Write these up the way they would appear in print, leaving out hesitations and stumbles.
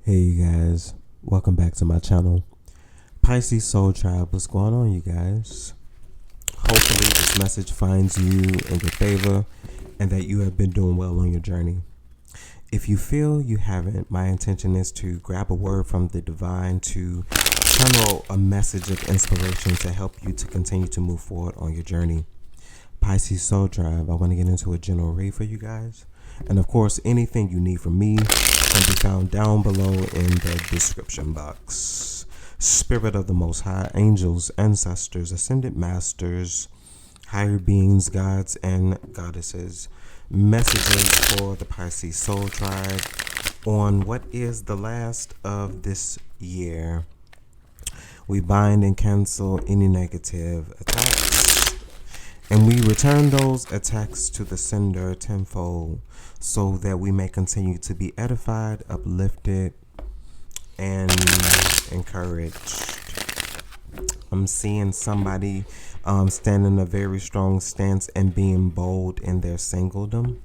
Hey you guys, welcome back to my channel, Pisces Soul Tribe. What's going on, you guys? Hopefully this message finds you in good favor and that you have been doing well on your journey. If you feel you haven't, my intention is to grab a word from the divine to channel a message of inspiration to help you to continue to move forward on your journey. Pisces Soul Tribe, I want to get into a general read for you guys. And of course, anything you need from me can be found down below in the description box. Spirit of the Most High, angels, ancestors, ascended masters, higher beings, gods, and goddesses. Messages for the Pisces Soul Tribe on what is the last of this year. We bind and cancel any negative attacks, and we return those attacks to the sender tenfold so that we may continue to be edified, uplifted, and encouraged. I'm seeing somebody standing a very strong stance and being bold in their singledom.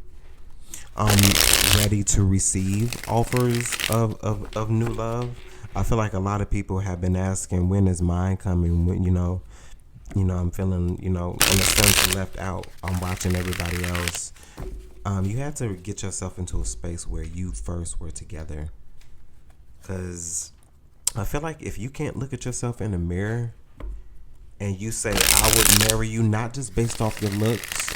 Ready to receive offers of new love. I feel like a lot of people have been asking, when is mine coming? When, I'm feeling, in a sense, left out. I'm watching everybody else. You had to get yourself into a space where you first were together. Because I feel like if you can't look at yourself in the mirror and you say, I would marry you, not just based off your looks,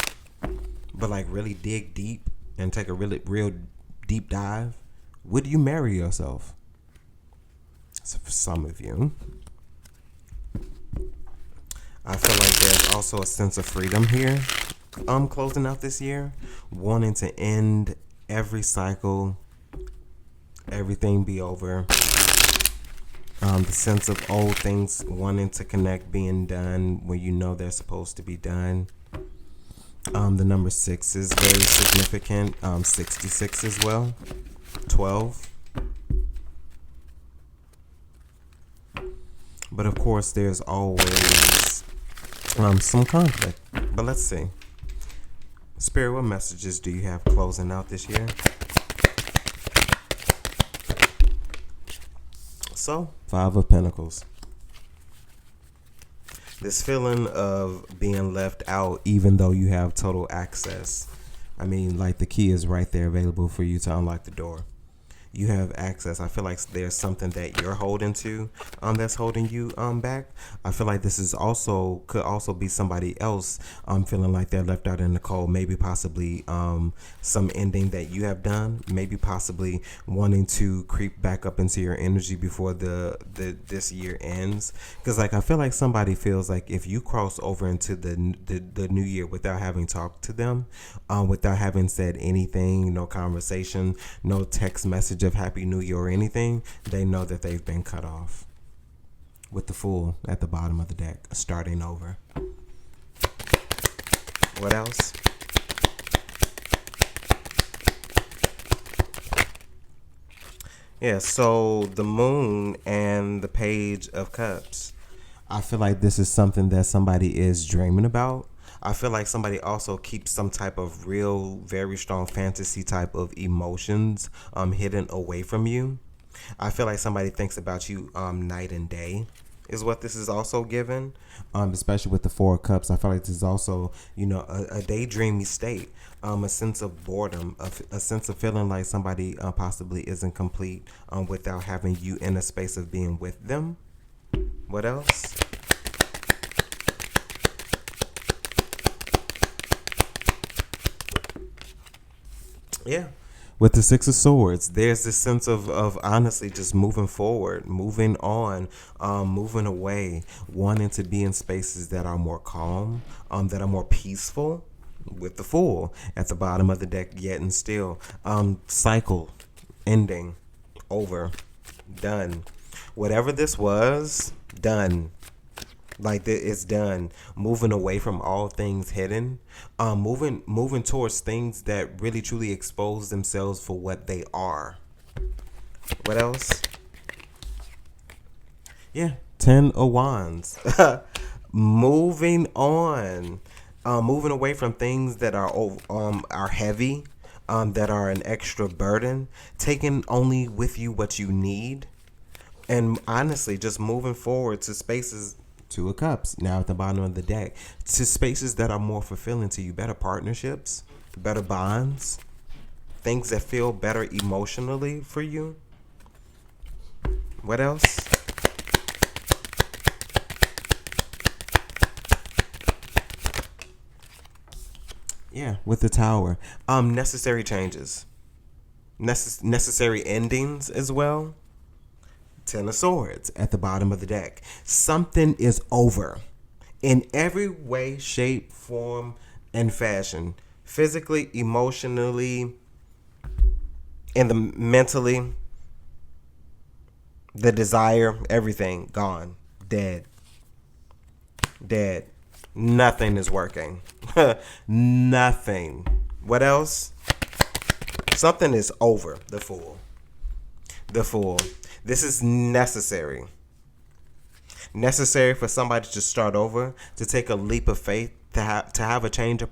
but like really dig deep and take a real deep dive, would you marry yourself? So for some of you, I feel like there's also a sense of freedom here. Closing out this year, wanting to end every cycle, everything be over. The sense of old things wanting to connect being done when you know they're supposed to be done. The number 6 is very significant. 66 as well. 12. But of course, there's always some conflict. But let's see. Spirit, what messages do you have closing out this year? So, 5 of Pentacles. This feeling of being left out even though you have total access. I mean, like the key is right there available for you to unlock the door. You have access. I feel like there's something that you're holding to that's holding you back. I feel like this is could also be somebody else feeling like they're left out in the cold. Maybe possibly some ending that you have done. Maybe possibly wanting to creep back up into your energy before this year ends. Because like I feel like somebody feels like if you cross over into the new year without having talked to them, without having said anything, no conversation, no text message of Happy New Year or anything, they know that they've been cut off. With the Fool at the bottom of the deck, starting over. What else? Yeah, so the Moon and the Page of Cups. I feel like this is something that somebody is dreaming about. I feel like somebody also keeps some type of real, very strong fantasy type of emotions hidden away from you. I feel like somebody thinks about you night and day is what this is also given, especially with the 4 of Cups. I feel like this is also, a daydreamy state, a sense of boredom, a sense of feeling like somebody possibly isn't complete without having you in a space of being with them. What else? Yeah. With the 6 of Swords, there's this sense of honestly just moving forward, moving on, moving away, wanting to be in spaces that are more calm, that are more peaceful. With the Fool at the bottom of the deck, yet and still. Cycle, ending, over, done. Whatever this was, done. Like it's done. Moving away from all things hidden, moving towards things that really truly expose themselves for what they are. What else? Yeah, 10 of Wands. Moving on, moving away from things that are heavy, that are an extra burden, taking only with you what you need, and honestly just moving forward to spaces. Two of Cups now at the bottom of the deck, to spaces that are more fulfilling to you, better partnerships, better bonds, things that feel better emotionally for you. What else? Yeah, with the Tower. Necessary changes. Necessary endings as well. Ten of Swords at the bottom of the deck. Something is over. In every way, shape, form, and fashion. Physically, emotionally, and the mentally. The desire, everything, gone. Dead. Dead. Nothing is working. Nothing. What else? Something is over. The Fool. The Fool. This is necessary. Necessary for somebody to start over, to take a leap of faith, to have a change of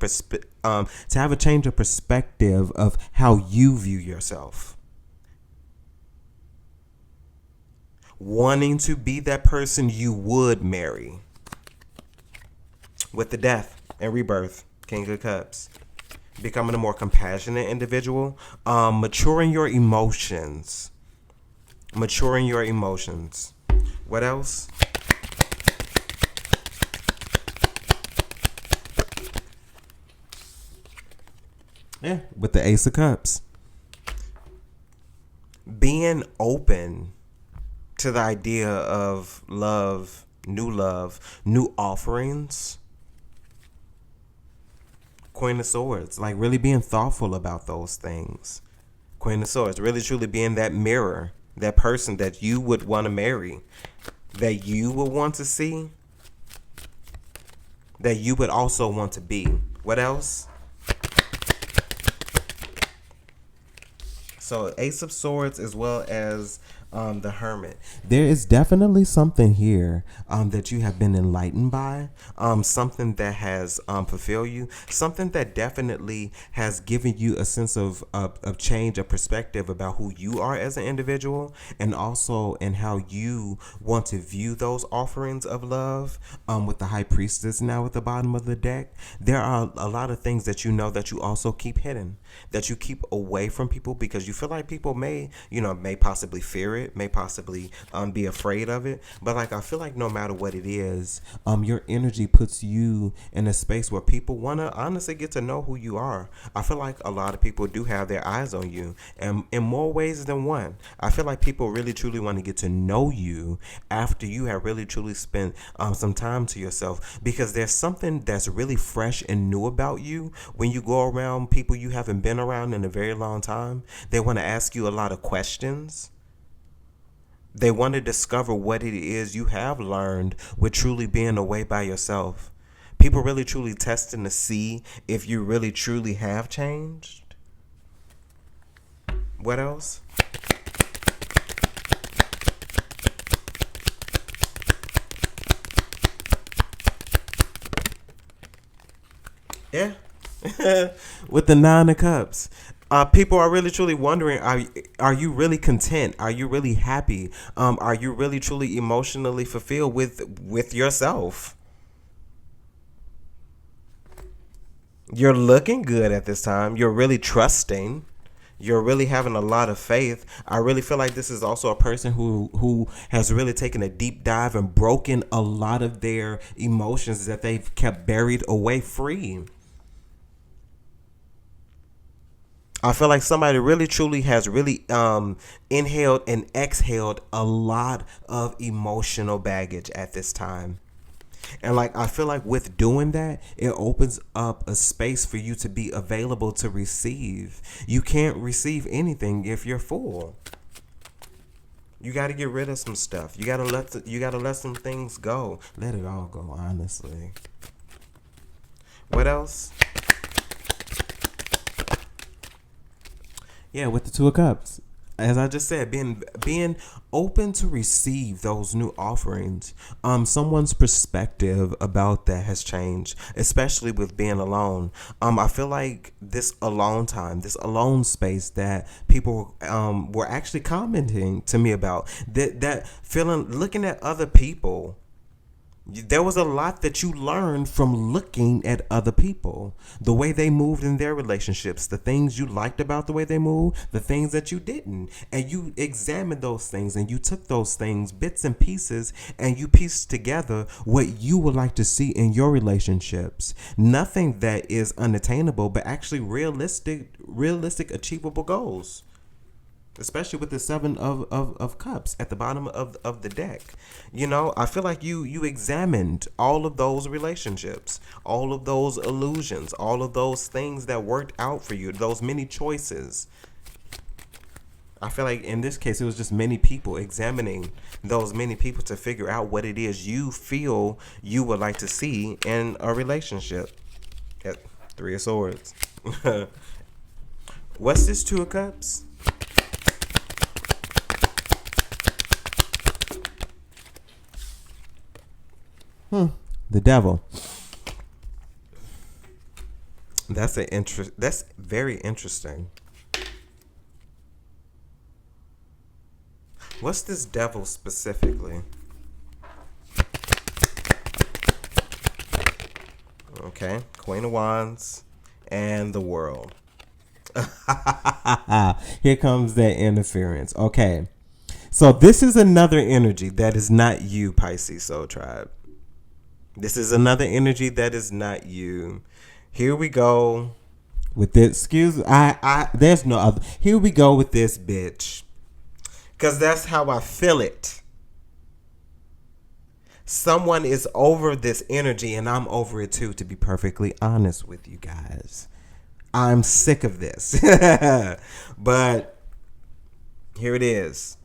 perspective of how you view yourself. Wanting to be that person you would marry. With the Death and Rebirth, King of Cups. Becoming a more compassionate individual. Maturing your emotions. Maturing your emotions. What else? Yeah, with the Ace of Cups. Being open to the idea of love, new offerings. Queen of Swords, like really being thoughtful about those things. Queen of Swords, really truly being that mirror, that person that you would want to marry, that you would want to see, that you would also want to be. What else? So Ace of Swords as well as the Hermit. There is definitely something here that you have been enlightened by, something that has fulfilled you, something that definitely has given you a sense of change of perspective about who you are as an individual, and also in how you want to view those offerings of love. With the High Priestess now at the bottom of the deck, there are a lot of things that you know that you also keep hidden, that you keep away from people because you feel like people may possibly fear it, may possibly be afraid of it. But like, I feel like no matter what it is, your energy puts you in a space where people want to honestly get to know who you are. I feel like a lot of people do have their eyes on you, and in more ways than one. I feel like people really truly want to get to know you after you have really truly spent some time to yourself, because there's something that's really fresh and new about you when you go around people you haven't been around in a very long time. They want to ask you a lot of questions. They want to discover what it is you have learned with truly being away by yourself. People really truly testing to see if you really truly have changed. What else? Yeah. With the Nine of Cups. People are really truly wondering, are you really content? Are you really happy? Are you really truly emotionally fulfilled with yourself? You're looking good at this time. You're really trusting. You're really having a lot of faith. I really feel like this is also a person who has really taken a deep dive and broken a lot of their emotions that they've kept buried away free. I feel like somebody really truly has really inhaled and exhaled a lot of emotional baggage at this time. And like, I feel like with doing that, it opens up a space for you to be available to receive. You can't receive anything if you're full. You got to get rid of some stuff. You got to let some things go. Let it all go, honestly. What else? Yeah, with the Two of Cups. as I just said, being open to receive those new offerings. Someone's perspective about that has changed, especially with being alone. I feel like this alone time, this alone space that people were actually commenting to me about, that feeling, looking at other people. There was a lot that you learned from looking at other people, the way they moved in their relationships, the things you liked about the way they moved, the things that you didn't. And you examined those things and you took those things, bits and pieces, and you pieced together what you would like to see in your relationships. Nothing that is unattainable, but actually realistic, achievable goals. Especially with the seven of cups at the bottom of the deck. You know, I feel like you examined all of those relationships, all of those illusions, all of those things that worked out for you, those many choices. I feel like in this case, it was just many people examining those many people to figure out what it is you feel you would like to see in a relationship. At Three of Swords. What's this Two of Cups? The Devil. That's very interesting. What's this Devil specifically? Okay, Queen of Wands and the World. Here comes that interference. Okay, so this is another energy that is not you, Pisces Soul Tribe. This is another energy that is not you. Here we go with this. There's no other. Here we go with this bitch. Because that's how I feel it. Someone is over this energy and I'm over it too, to be perfectly honest with you guys. I'm sick of this. But here it is.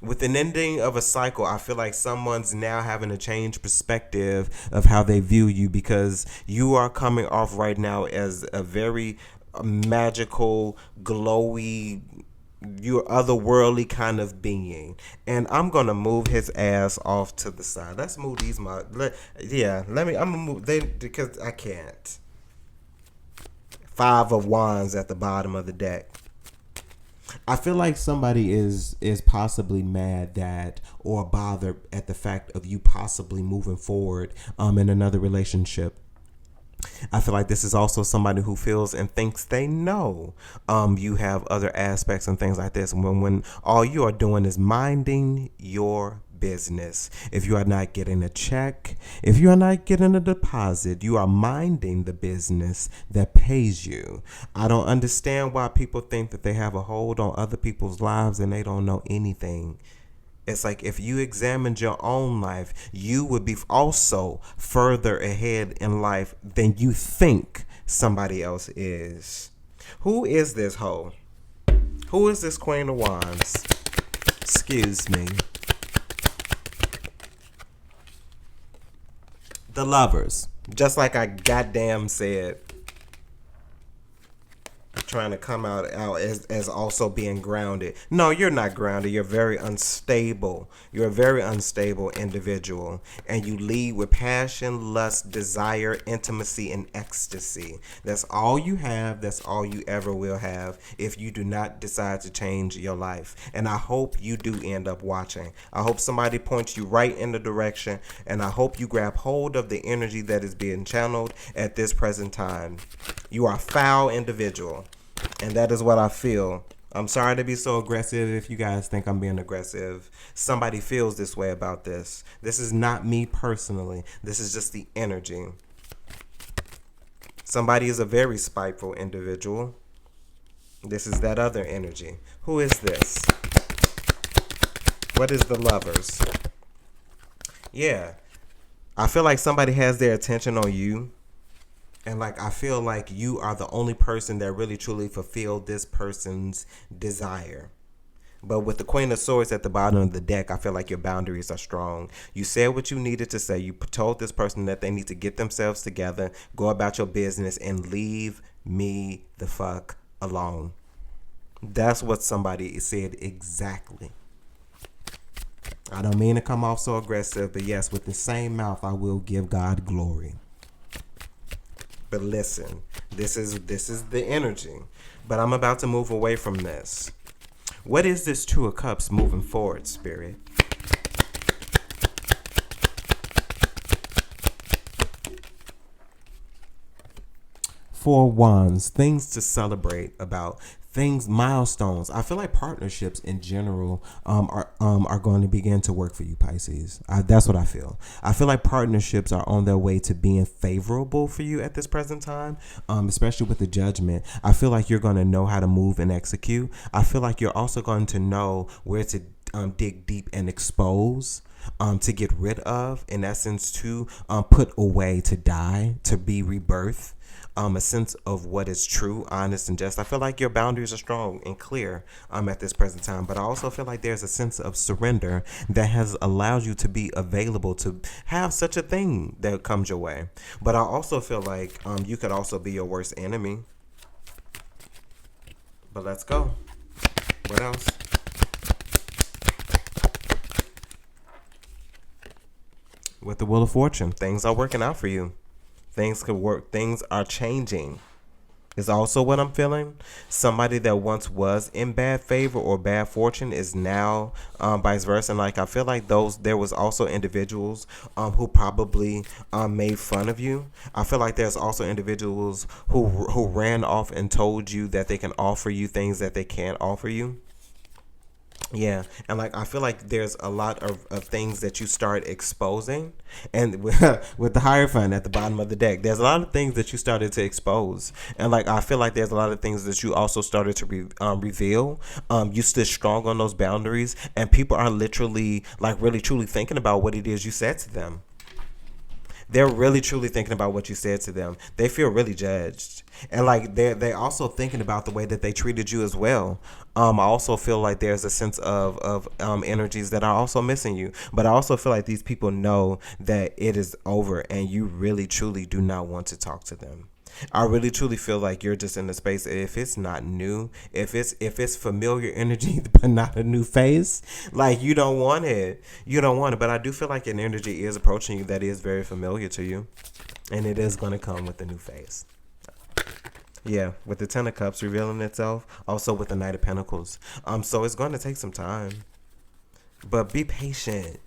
With an ending of a cycle, I feel like someone's now having to change perspective of how they view you, because you are coming off right now as a very magical, glowy, you're otherworldly kind of being. And I'm going to move his ass off to the side. Let's move these. I'm going to move, because I can't. Five of Wands at the bottom of the deck. I feel like somebody is possibly mad that, or bothered at the fact of you possibly moving forward in another relationship. I feel like this is also somebody who feels and thinks they know you have other aspects and things like this, when all you are doing is minding your business. If you are not getting a check, if you are not getting a deposit, you are minding the business that pays you. I don't understand why people think that they have a hold on other people's lives and they don't know anything. It's like, if you examined your own life, you would be also further ahead in life than you think somebody else is. Who is this hoe? Who is this Queen of Wands? Excuse me. The Lovers. Just like I goddamn said. Trying to come out as also being grounded. No, you're not grounded. You're very unstable. You're a very unstable individual. And you lead with passion, lust, desire, intimacy, and ecstasy. That's all you have. That's all you ever will have if you do not decide to change your life. And I hope you do end up watching. I hope somebody points you right in the direction. And I hope you grab hold of the energy that is being channeled at this present time. You are a foul individual. And that is what I feel. I'm sorry to be so aggressive if you guys think I'm being aggressive. Somebody feels this way about this. This is not me personally. This is just the energy. Somebody is a very spiteful individual. This is that other energy. Who is this? What is the Lovers? Yeah. I feel like somebody has their attention on you. And like, I feel like you are the only person that really truly fulfilled this person's desire. But with the Queen of Swords at the bottom of the deck, I feel like your boundaries are strong. You said what you needed to say. You told this person that they need to get themselves together, go about your business, and leave me the fuck alone. That's what somebody said exactly. I don't mean to come off so aggressive, but yes, with the same mouth, I will give God glory. But listen, this is the energy. But I'm about to move away from this. What is this Two of Cups moving forward, Spirit? Four of Wands, things to celebrate about, things, milestones. I feel like partnerships in general are going to begin to work for you, Pisces. That's what I feel. I feel like partnerships are on their way to being favorable for you at this present time, especially with the Judgment. I feel like you're going to know how to move and execute. I feel like you're also going to know where to dig deep and expose. To get rid of, in essence, to put away, to die, to be rebirth. A sense of what is true, honest, and just. I feel like your boundaries are strong and clear at this present time, but I also feel like there's a sense of surrender that has allowed you to be available to have such a thing that comes your way. But I also feel like you could also be your worst enemy. But let's go. What else? With the Wheel of Fortune, things are working out for you. Things could work. Things are changing. Is also what I'm feeling. Somebody that once was in bad favor or bad fortune is now vice versa. And like I feel like there was also individuals who probably made fun of you. I feel like there's also individuals who ran off and told you that they can offer you things that they can't offer you. Yeah, and like I feel like there's a lot of things that you start exposing, and with the Hierophant at the bottom of the deck, there's a lot of things that you started to expose, and like I feel like there's a lot of things that you also started to reveal. You stood strong on those boundaries, and people are literally like really truly thinking about what it is you said to them. They're really truly thinking about what you said to them. They feel really judged. And like they also thinking about the way that they treated you as well. I also feel like there's a sense of energies that are also missing you. But I also feel like these people know that it is over and you really truly do not want to talk to them. I really truly feel like you're just in the space. If it's not new, if it's familiar energy but not a new face, like you don't want it. You don't want it. But I do feel like an energy is approaching you that is very familiar to you, and it is going to come with a new face. Yeah, with the Ten of Cups revealing itself, also with the Knight of Pentacles. So it's going to take some time, but be patient.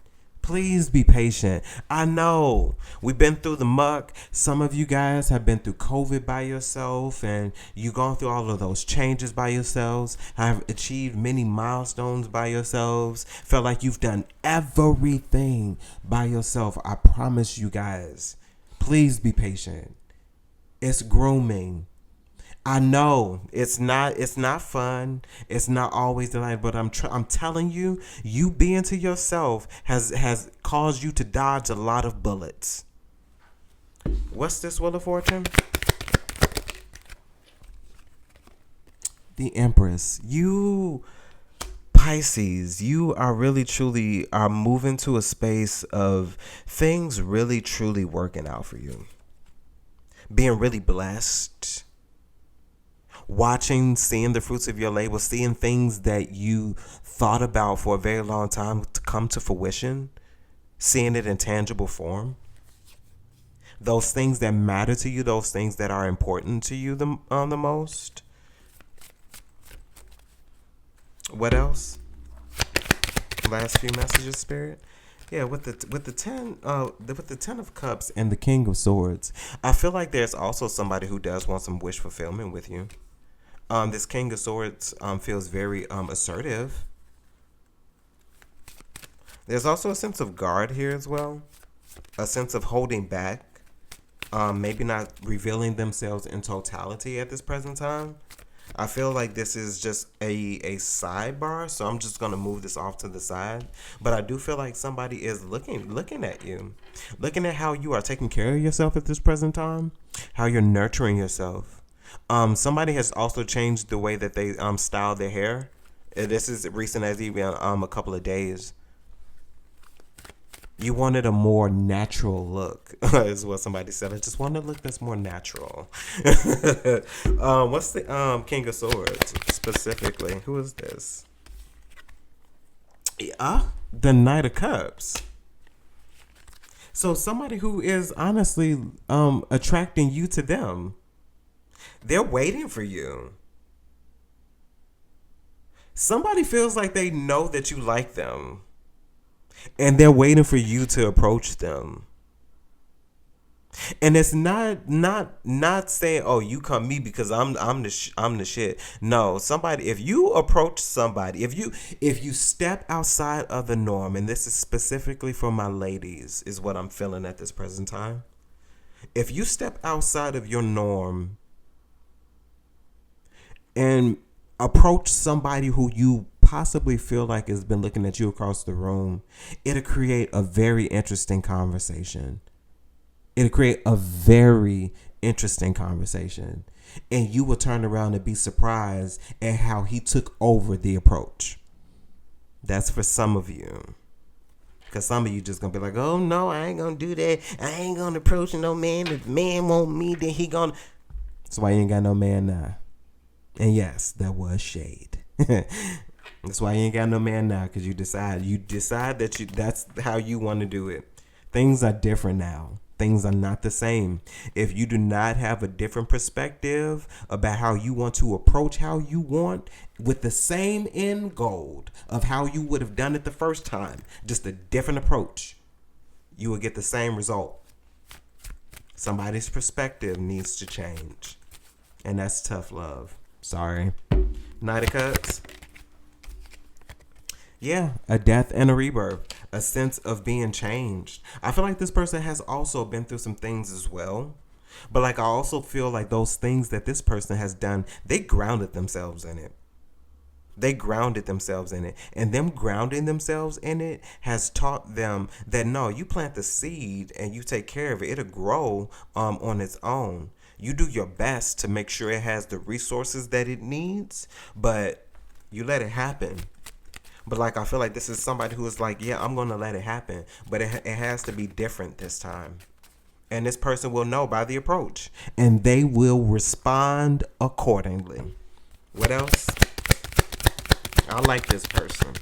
Please be patient. I know we've been through the muck. Some of you guys have been through COVID by yourself, and you've gone through all of those changes by yourselves, have achieved many milestones by yourselves, felt like you've done everything by yourself. I promise you guys, please be patient. It's grooming. I know it's not fun. It's not always delightful, but I'm telling you, you being to yourself has caused you to dodge a lot of bullets. What's this Wheel of Fortune? The Empress. You Pisces, you are really truly are moving to a space of things really truly working out for you. Being really blessed. Watching, seeing the fruits of your labor, seeing things that you thought about for a very long time to come to fruition, seeing it in tangible form. Those things that matter to you, those things that are important to you the most. What else? Last few messages, Spirit. Yeah, with the Ten of Cups and the King of Swords, I feel like there's also somebody who does want some wish fulfillment with you. This King of Swords feels very assertive. There's also a sense of guard here as well. A sense of holding back. Maybe not revealing themselves in totality at this present time. I feel like this is just a sidebar, so I'm just going to move this off to the side. But I do feel like somebody is looking at you. Looking at how you are taking care of yourself at this present time. How you're nurturing yourself. Somebody has also changed the way that they style their hair. This is recent as even a couple of days. You wanted a more natural look, is what somebody said. I just want a look that's more natural. What's the King of Swords? specifically. Who is this? The Knight of Cups. So somebody who is honestly attracting you to them. They're waiting for you. Somebody feels like they know that you like them, and they're waiting for you to approach them. And it's not saying, oh, you come me because I'm the shit. No, somebody, if you approach somebody, if you step outside of the norm, and this is specifically for my ladies, is what I'm feeling at this present time. If you step outside of your norm and approach somebody who you possibly feel like has been looking at you across the room, it'll create a very interesting conversation. It'll create a very interesting conversation. And you will turn around and be surprised at how he took over the approach. That's for some of you. Because some of you just going to be like, oh, no, I ain't going to do that. I ain't going to approach no man. If man want me, then he going to. That's why you ain't got no man now. And yes, that was shade. That's why you ain't got no man now, because you decide that that's how you want to do it. Things are different now. Things are not the same. If you do not have a different perspective about how you want to approach how you want, with the same end goal of how you would have done it the first time, just a different approach, you will get the same result. Somebody's perspective needs to change. And that's tough love. Sorry. Knight of Cups. Yeah, a death and a rebirth, a sense of being changed. I feel like this person has also been through some things as well. But like I also feel like those things that this person has done, they grounded themselves in it. They grounded themselves in it. And them grounding themselves in it has taught them that no, you plant the seed and you take care of it. It'll grow on its own. You do your best to make sure it has the resources that it needs, but you let it happen. But like, I feel like this is somebody who is like, yeah, I'm going to let it happen. But it has to be different this time. And this person will know by the approach. And they will respond accordingly. What else? I like this person.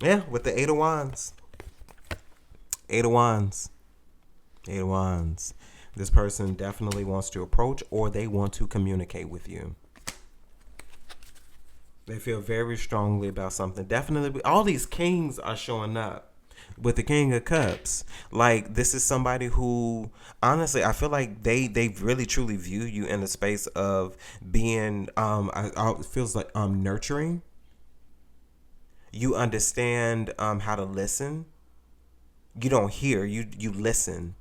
Yeah, with the Eight of Wands. Eight of Wands. Eight of Wands. This person definitely wants to approach, or they want to communicate with you. They feel very strongly about something. Definitely, all these kings are showing up with the King of Cups. Like, this is somebody who, honestly, I feel like they really truly view you in the space of being, it feels like nurturing. You understand how to listen. You don't hear, you listen.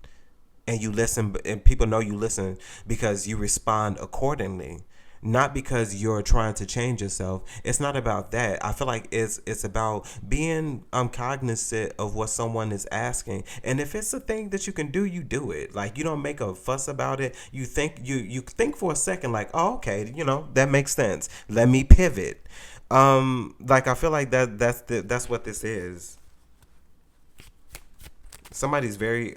And you listen, and people know you listen because you respond accordingly. Not because you're trying to change yourself. It's not about that. I feel like it's about being cognizant of what someone is asking. And if it's a thing that you can do, you do it. Like, you don't make a fuss about it. You think for a second, like, oh, okay, that makes sense. Let me pivot. Like, I feel like that's what this is. Somebody's very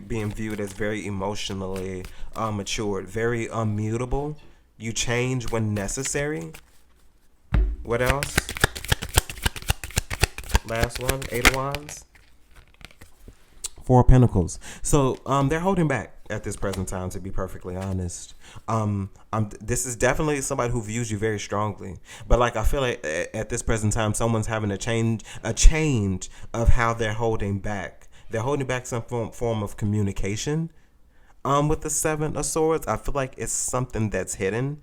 being viewed as very emotionally matured, very immutable. You change when necessary. What else? Last one, Eight of Wands. Four of Pentacles. So they're holding back at this present time, to be perfectly honest. This is definitely somebody who views you very strongly. But like, I feel like at this present time, someone's having a change of how they're holding back. They're holding back some form of communication. With the Seven of Swords, I feel like it's something that's hidden,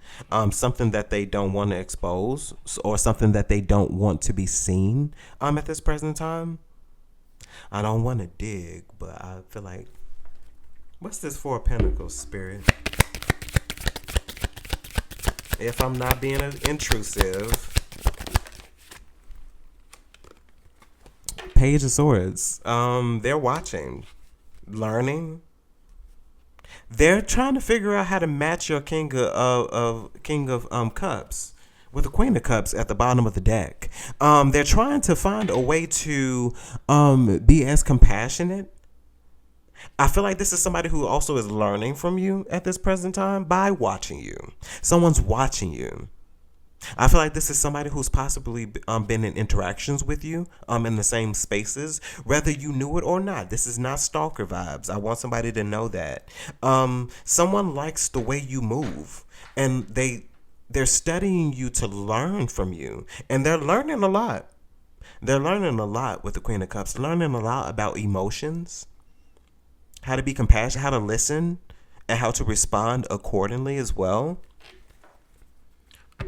something that they don't want to expose, or something that they don't want to be seen at this present time. I don't want to dig, but I feel like, what's this Four of Pentacles, Spirit? If I'm not being intrusive. Page of Swords. They're watching, learning. They're trying to figure out how to match your King of Cups with the Queen of Cups at the bottom of the deck. They're trying to find a way to be as compassionate I feel like this is somebody who also is learning from you at this present time by watching you. Someone's watching you. I feel like this is somebody who's possibly been in interactions with you in the same spaces, whether you knew it or not. This is not stalker vibes. I want somebody to know that. Someone likes the way you move, and they're studying you to learn from you, and they're learning a lot. They're learning a lot with the Queen of Cups, learning a lot about emotions, how to be compassionate, how to listen, and how to respond accordingly as well.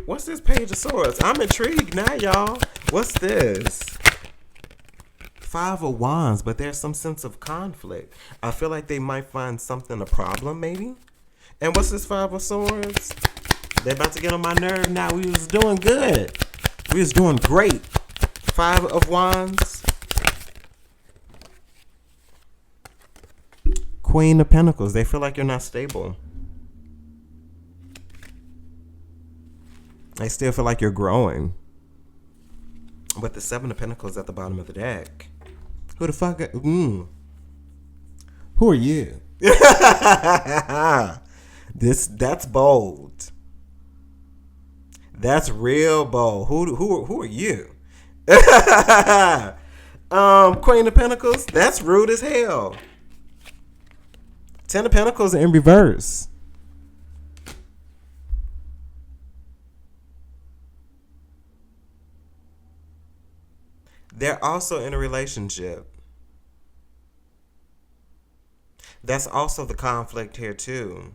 What's this Page of Swords? I'm intrigued now, y'all. What's this? Five of Wands, but there's some sense of conflict. I feel like they might find something a problem, maybe. And what's this Five of Swords? They're about to get on my nerve now. We was doing good. We was doing great. Five of Wands. Queen of Pentacles. They feel like you're not stable. They still feel like you're growing. But the Seven of Pentacles at the bottom of the deck. Who the fuck? Who are you? That's bold. That's real bold. Who are you? Queen of Pentacles. That's rude as hell. Ten of Pentacles in reverse. They're also in a relationship. That's also the conflict here too.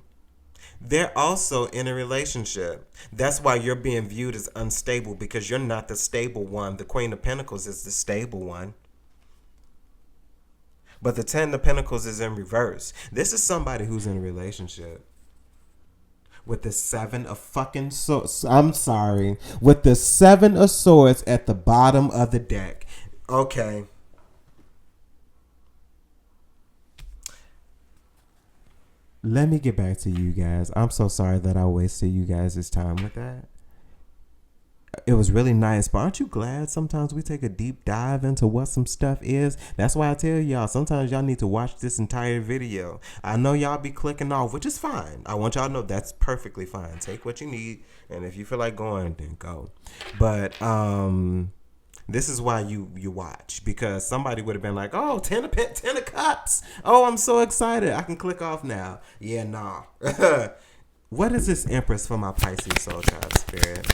They're also in a relationship. That's why you're being viewed as unstable, because you're not the stable one. The Queen of Pentacles is the stable one. But the Ten of Pentacles is in reverse. This is somebody who's in a relationship. With the Seven of fucking Swords. I'm sorry. With the Seven of Swords at the bottom of the deck. Okay. Let me get back to you guys. I'm so sorry that I wasted you guys' time with that. It was really nice, but aren't you glad sometimes we take a deep dive into what some stuff is? That's why I tell y'all, sometimes y'all need to watch this entire video. I know y'all be clicking off, which is fine. I want y'all to know that's perfectly fine. Take what you need, and if you feel like going, then go. But this is why you watch, because somebody would have been like, oh, 10 of Cups. Oh, I'm so excited. I can click off now. Yeah, nah. What is this Empress for my Pisces soul child spirit?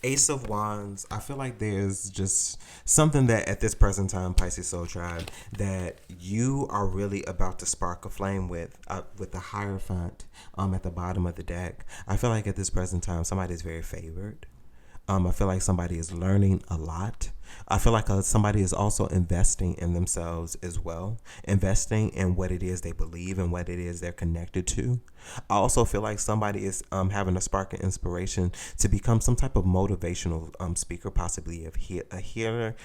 Ace of Wands. I feel like there's just something that at this present time, Pisces Soul Tribe, that you are really about to spark a flame with the Hierophant at the bottom of the deck. I feel like at this present time, somebody is very favored. I feel like somebody is learning a lot. I feel like somebody is also investing in themselves as well, investing in what it is they believe and what it is they're connected to. I also feel like somebody is having a spark of inspiration to become some type of motivational speaker, possibly a healer,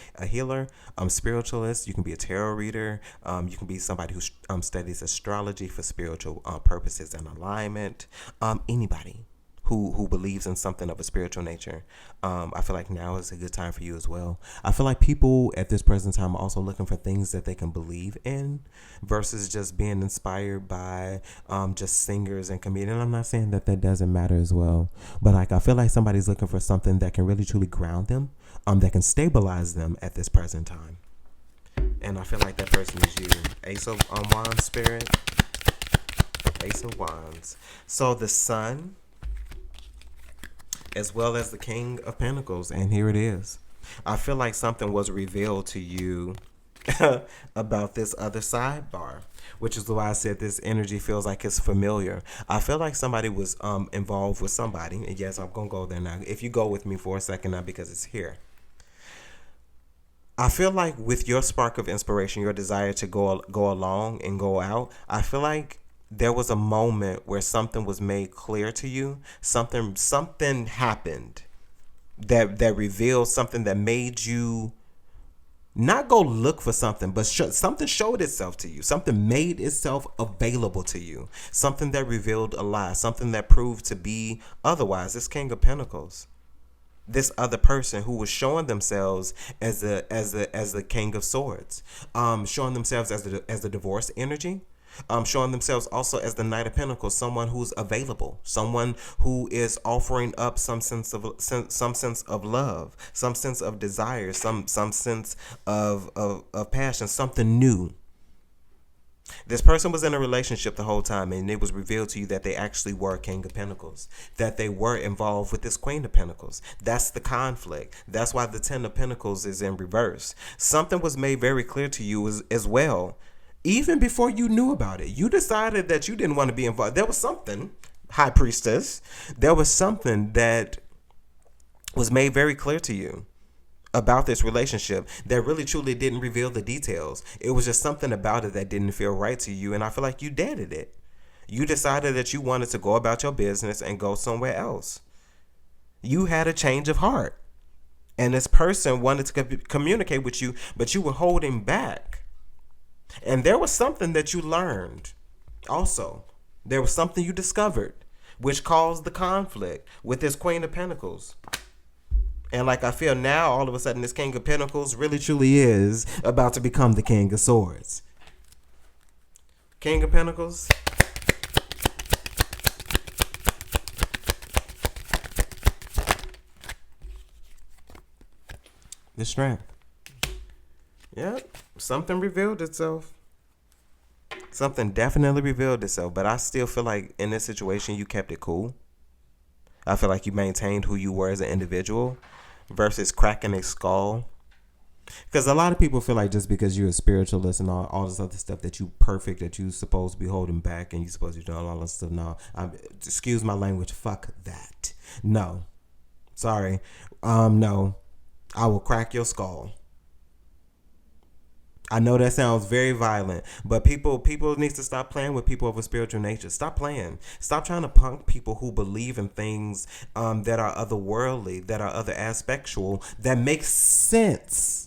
spiritualist. You can be a tarot reader. You can be somebody who studies astrology for spiritual purposes and alignment. Anybody who believes in something of a spiritual nature. I feel like now is a good time for you as well. I feel like people at this present time are also looking for things that they can believe in versus just being inspired by just singers and comedians. And I'm not saying that doesn't matter as well, but like I feel like somebody's looking for something that can really truly ground them, that can stabilize them at this present time. And I feel like that person is you. Ace of Wands spirit. Ace of Wands. So the Sun, as well as the King of Pentacles, and here it is. I feel like something was revealed to you about this other sidebar, which is why I said this energy feels like it's familiar. I feel like somebody was involved with somebody, and yes, I'm gonna go there now. If you go with me for a second now, because it's here. I feel like with your spark of inspiration, your desire to go along and go out, I feel like there was a moment where something was made clear to you. Something happened that revealed something that made you not go look for something, but something showed itself to you. Something made itself available to you. Something that revealed a lie. Something that proved to be otherwise. This King of Pentacles. this other person who was showing themselves as the King of Swords, showing themselves as the divorce energy, showing themselves also as the Knight of Pentacles, someone who's available, someone who is offering up some sense of love, some sense of desire, some sense of passion, something new. This person was in a relationship the whole time, and it was revealed to you that they actually were King of Pentacles, that they were involved with this Queen of Pentacles. That's the conflict. That's why the Ten of Pentacles is in reverse. Something was made very clear to you as well. Even before you knew about it, you decided that you didn't want to be involved. There was something, High Priestess, there was something that was made very clear to you about this relationship that really truly didn't reveal the details. It was just something about it that didn't feel right to you, and I feel like you deaded it. You decided that you wanted to go about your business and go somewhere else. You had a change of heart, and this person wanted to communicate with you, but you were holding back. And there was something that you learned also. There was something you discovered which caused the conflict with this Queen of Pentacles. And like I feel now, all of a sudden, this King of Pentacles really truly is about to become the King of Swords. King of Pentacles. The Strength. Yep, something revealed itself. Something definitely revealed itself, but I still feel like in this situation, you kept it cool. I feel like you maintained who you were as an individual versus cracking a skull. Because a lot of people feel like just because you're a spiritualist and all this other stuff that you perfect, that you supposed to be holding back and you supposed to be doing all this stuff. No, excuse my language. Fuck that. No. Sorry. No. I will crack your skull. I know that sounds very violent, but people need to stop playing with people of a spiritual nature. Stop playing. Stop trying to punk people who believe in things that are otherworldly, that are other aspectual, that make sense.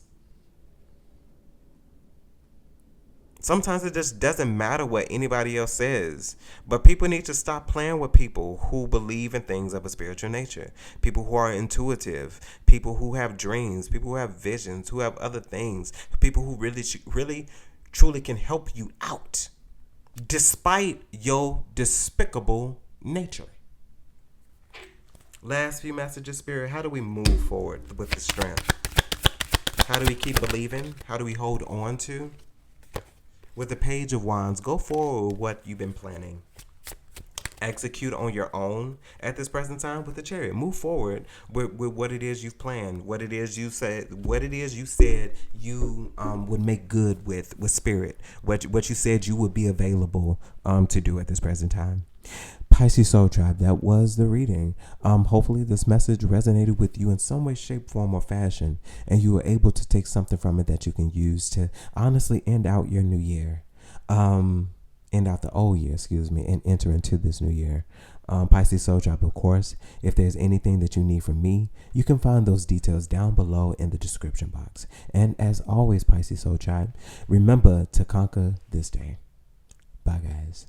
Sometimes it just doesn't matter what anybody else says. But people need to stop playing with people who believe in things of a spiritual nature. People who are intuitive. People who have dreams. People who have visions. Who have other things. People who really, truly can help you out. Despite your despicable nature. Last few messages, Spirit. How do we move forward with the strength? How do we keep believing? How do we hold on to? With the Page of Wands, go forward with what you've been planning. Execute on your own at this present time with the Chariot. Move forward with what it is you've planned, what it is you said you would make good with Spirit, what you said you would be available to do at this present time. Pisces Soul Tribe, that was the reading. Hopefully this message resonated with you in some way, shape, form, or fashion, and you were able to take something from it that you can use to honestly end out your new year. End out the old year, and enter into this new year. Pisces Soul Tribe, of course, if there's anything that you need from me, you can find those details down below in the description box. And as always, Pisces Soul Tribe, remember to conquer this day. Bye, guys.